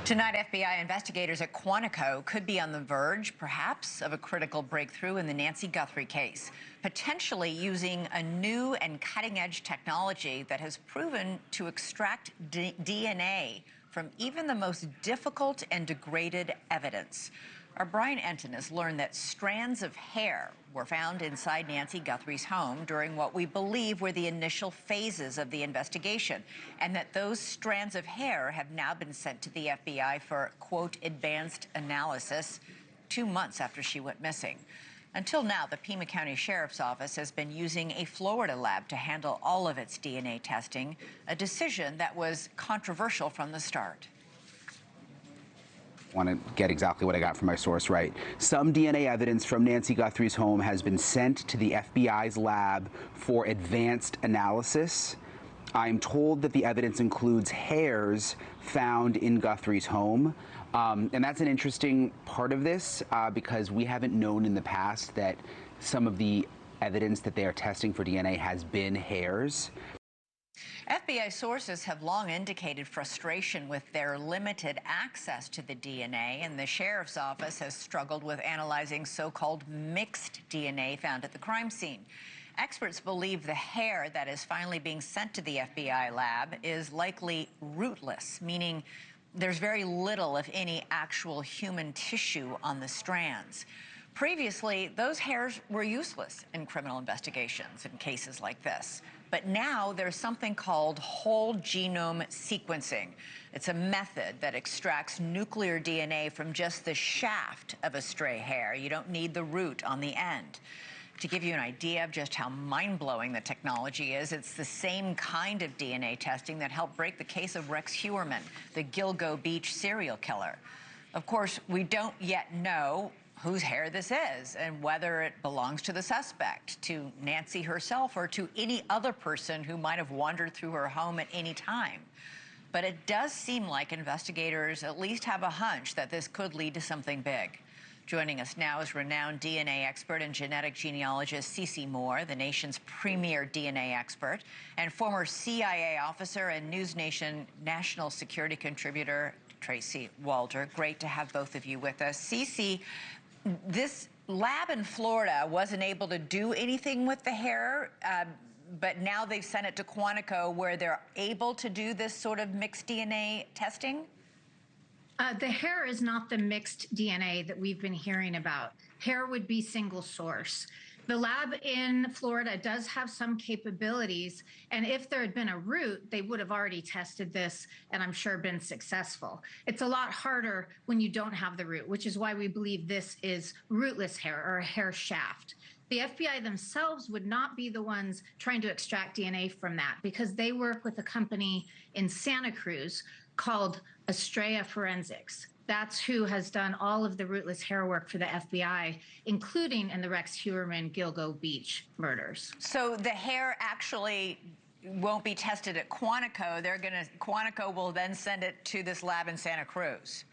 Tonight, FBI investigators at Quantico could be on the verge, perhaps, of a critical breakthrough in the Nancy Guthrie case, potentially using a new and cutting-edge technology that has proven to extract DNA from even the most difficult and degraded evidence. Our Brian Entin has learned that strands of hair were found inside Nancy Guthrie's home during what we believe were the initial phases of the investigation, and that those strands of hair have now been sent to the FBI for, quote, advanced analysis 2 months after she went missing. Until now, the Pima County Sheriff's Office has been using a Florida lab to handle all of its DNA testing, a decision that was controversial from the start. Want to get exactly what I got from my source right. Some DNA evidence from Nancy Guthrie's home has been sent to the FBI's lab for advanced analysis. I'm told that the evidence includes hairs found in Guthrie's home. And that's an interesting part of this because we haven't known in the past that some of the evidence that they are testing for DNA has been hairs. FBI sources have long indicated frustration with their limited access to the DNA, and the sheriff's office has struggled with analyzing so-called mixed DNA found at the crime scene. Experts believe the hair that is finally being sent to the FBI lab is likely rootless, meaning there's very little, if any, actual human tissue on the strands. Previously, those hairs were useless in criminal investigations in cases like this. But now there's something called whole genome sequencing. It's a method that extracts nuclear DNA from just the shaft of a stray hair. You don't need the root on the end. To give you an idea of just how mind-blowing the technology is, it's the same kind of DNA testing that helped break the case of Rex Heuermann, the Gilgo Beach serial killer. Of course, we don't yet know whose hair this is and whether it belongs to the suspect, to Nancy herself, or to any other person who might have wandered through her home at any time. But it does seem like investigators at least have a hunch that this could lead to something big. Joining us now is renowned DNA expert and genetic genealogist CeCe Moore, the nation's premier DNA expert, and former CIA officer and NewsNation national security contributor Tracy Walder. Great to have both of you with us. CeCe, this lab in Florida wasn't able to do anything with the hair, but now they've sent it to Quantico where they're able to do this sort of mixed DNA testing? The hair is not the mixed DNA that we've been hearing about. Hair would be single source. The lab in Florida does have some capabilities, and if there had been a root, they would have already tested this and I'm sure been successful. It's a lot harder when you don't have the root, which is why we believe this is rootless hair or a hair shaft. The FBI themselves would not be the ones trying to extract DNA from that because they work with a company in Santa Cruz called Estrella Forensics. That's who has done all of the rootless hair work for the FBI, including in the Rex Heuermann Gilgo Beach murders. So the hair actually won't be tested at Quantico. Quantico will then send it to this lab in Santa Cruz.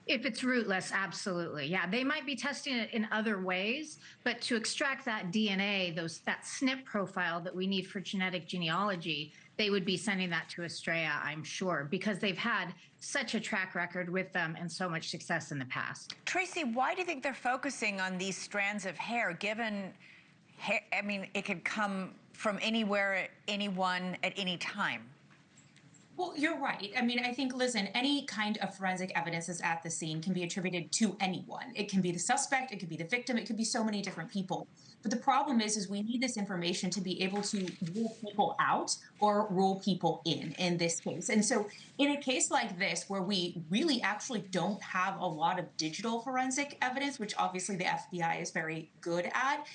If it's rootless, absolutely. Yeah, they might be testing it in other ways, but to extract that DNA, that SNP profile that we need for genetic genealogy, they would be sending that to Estrella, I'm sure, because they've had such a track record with them and so much success in the past. Tracy, why do you think they're focusing on these strands of hair, given, I mean, it could come from anywhere, anyone, at any time? Well, you're right. I mean, I think, listen, any kind of forensic evidence that's at the scene can be attributed to anyone. It can be the suspect, it could be the victim, it could be so many different people. But the problem is we need this information to be able to rule people out or rule people in this case. And so in a case like this, where we really actually don't have a lot of digital forensic evidence, which obviously the FBI is very good at,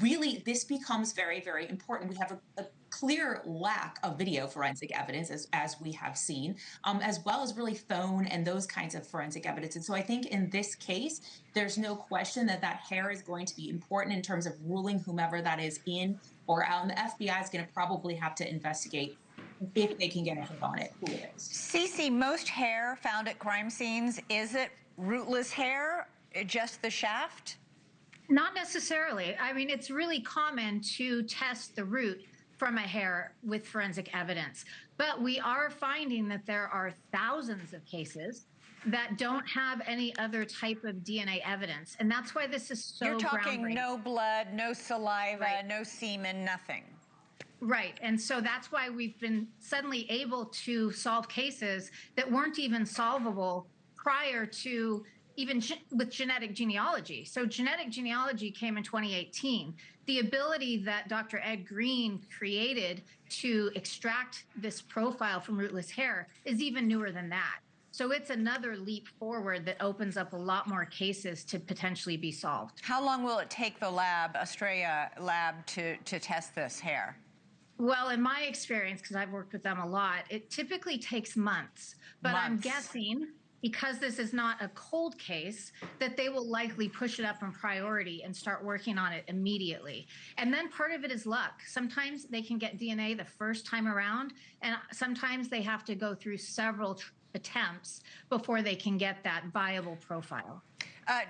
really this becomes very, very important. We have a clear lack of video forensic evidence, as we have seen, as well as really phone and those kinds of forensic evidence. And so I think in this case, there's no question that hair is going to be important in terms of ruling whomever that is in or out. And the FBI is going to probably have to investigate if they can get a hit on it, who it is. CeCe, most hair found at crime scenes, is it rootless hair, just the shaft? Not necessarily. I mean, it's really common to test the root from a hair with forensic evidence. But we are finding that there are thousands of cases that don't have any other type of DNA evidence. And that's why this is so You're talking groundbreaking. no blood, no saliva, Right. no semen, nothing. Right. And so that's why we've been suddenly able to solve cases that weren't even solvable prior to even with genetic genealogy. So genetic genealogy came in 2018. The ability that Dr. Ed Green created to extract this profile from rootless hair is even newer than that. So it's another leap forward that opens up a lot more cases to potentially be solved. How long will it take the lab, Australia lab, to test this hair? Well, in my experience, because I've worked with them a lot, it typically takes months. But I'm guessing, because this is not a cold case, that they will likely push it up in priority and start working on it immediately. And then part of it is luck. Sometimes they can get DNA the first time around, and sometimes they have to go through several attempts before they can get that viable profile.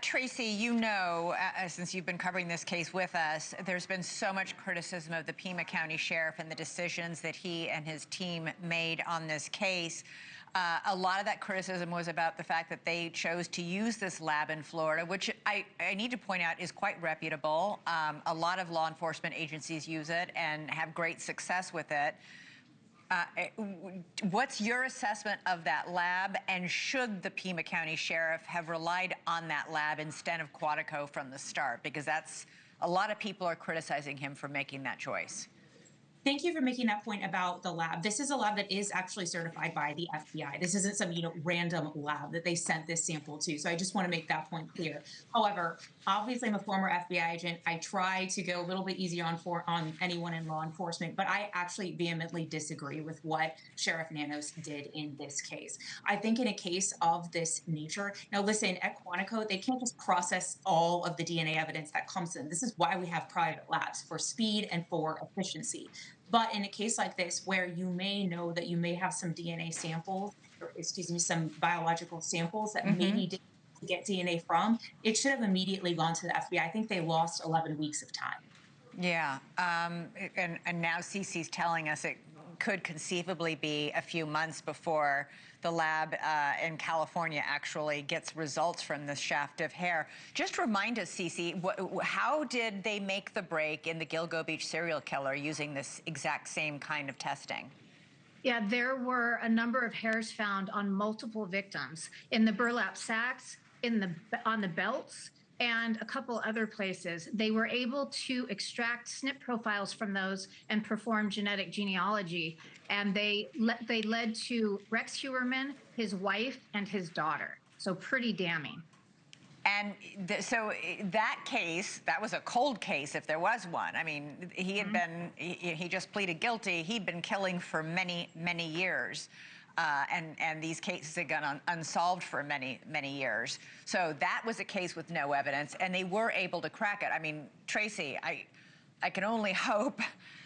Tracy, you know, since you've been covering this case with us, there's been so much criticism of the Pima County Sheriff and the decisions that he and his team made on this case. A lot of that criticism was about the fact that they chose to use this lab in Florida, which I need to point out is quite reputable. A lot of law enforcement agencies use it and have great success with it. What's your assessment of that lab, and should the Pima County Sheriff have relied on that lab instead of Quantico from the start? Because that's a lot of people are criticizing him for making that choice. Thank you for making that point about the lab. This is a lab that is actually certified by the FBI. This isn't some, random lab that they sent this sample to. So I just want to make that point clear. However, obviously I'm a former FBI agent. I try to go a little bit easier on anyone in law enforcement, but I actually vehemently disagree with what Sheriff Nanos did in this case. I think in a case of this nature, now listen, at Quantico, they can't just process all of the DNA evidence that comes in. This is why we have private labs, for speed and for efficiency. But in a case like this, where you may know that you may have some DNA samples, or excuse me, some biological samples that maybe didn't get DNA from, it should have immediately gone to the FBI. I think they lost 11 weeks of time. Yeah, and now CeCe's telling us it could conceivably be a few months before the lab in California actually gets results from this shaft of hair. Just remind us, CeCe, how did they make the break in the Gilgo Beach serial killer using this exact same kind of testing? Yeah, there were a number of hairs found on multiple victims in the burlap sacks, on the belts, and a couple other places. They were able to extract SNP profiles from those and perform genetic genealogy. And they led to Rex Heuermann, his wife, and his daughter. So pretty damning. And so that case, that was a cold case if there was one. I mean, he had been, he just pleaded guilty. He'd been killing for many, many years. And these cases had gone unsolved for many, many years. So that was a case with no evidence, and they were able to crack it. I mean, Tracy, I can only hope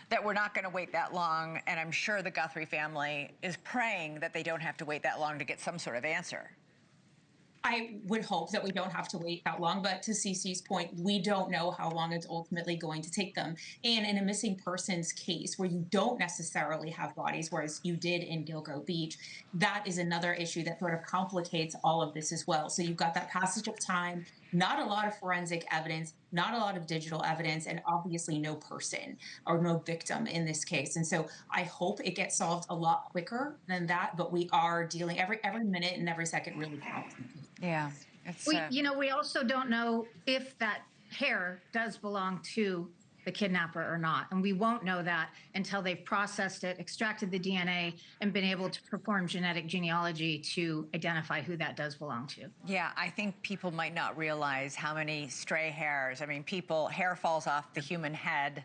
that we're not going to wait that long, and I'm sure the Guthrie family is praying that they don't have to wait that long to get some sort of answer. I would hope that we don't have to wait that long, but to CeCe's point, we don't know how long it's ultimately going to take them. And in a missing persons case where you don't necessarily have bodies, whereas you did in Gilgo Beach, that is another issue that sort of complicates all of this as well. So you've got that passage of time, not a lot of forensic evidence, not a lot of digital evidence, and obviously no person or no victim in this case. And so I hope it gets solved a lot quicker than that, but we are dealing every minute and every second really counts. Yeah. We also don't know if that hair does belong to the kidnapper or not. And we won't know that until they've processed it, extracted the DNA, and been able to perform genetic genealogy to identify who that does belong to. Yeah, I think people might not realize how many stray hairs. I mean, hair falls off the human head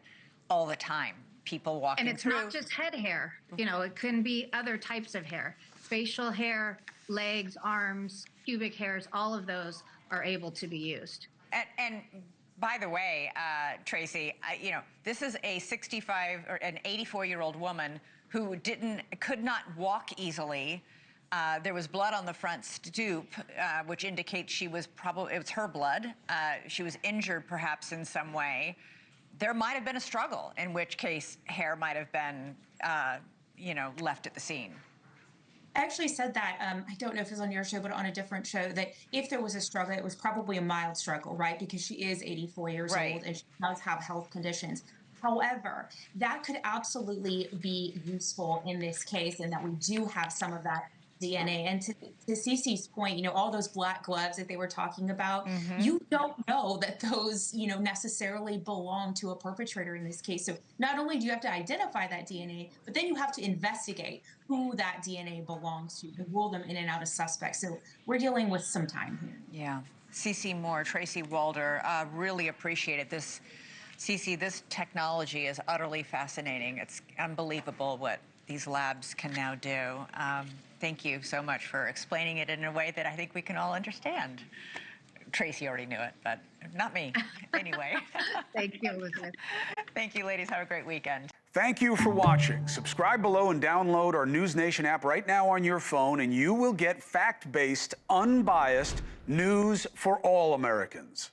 all the time. People walking through. And it's not just head hair. It can be other types of hair. Facial hair, legs, arms, pubic hairs, all of those are able to be used. And by the way, Tracy, this is a 65 or an 84-year-old woman who could not walk easily. There was blood on the front stoop, which indicates it was her blood. She was injured perhaps in some way. there might have been a struggle, in which case hair might have been, left at the scene. I actually said that, I don't know if it was on your show, but on a different show, that if there was a struggle, it was probably a mild struggle, right? Because she is 84 years Right. old and she does have health conditions. However, that could absolutely be useful in this case, and that we do have some of that DNA. And to CeCe's point, all those black gloves that they were talking about, you don't know that those, necessarily belong to a perpetrator in this case. So not only do you have to identify that DNA, but then you have to investigate who that DNA belongs to rule them in and out as suspects. So we're dealing with some time here. Yeah. CeCe Moore, Tracy Walder, really appreciate it. CeCe, this technology is utterly fascinating. It's unbelievable what these labs can now do. Thank you so much for explaining it in a way that I think we can all understand. Tracy already knew it, but not me. Anyway. Thank you, Elizabeth. Thank you, ladies. Have a great weekend. Thank you for watching. Subscribe below and download our NewsNation app right now on your phone, and you will get fact-based, unbiased news for all Americans.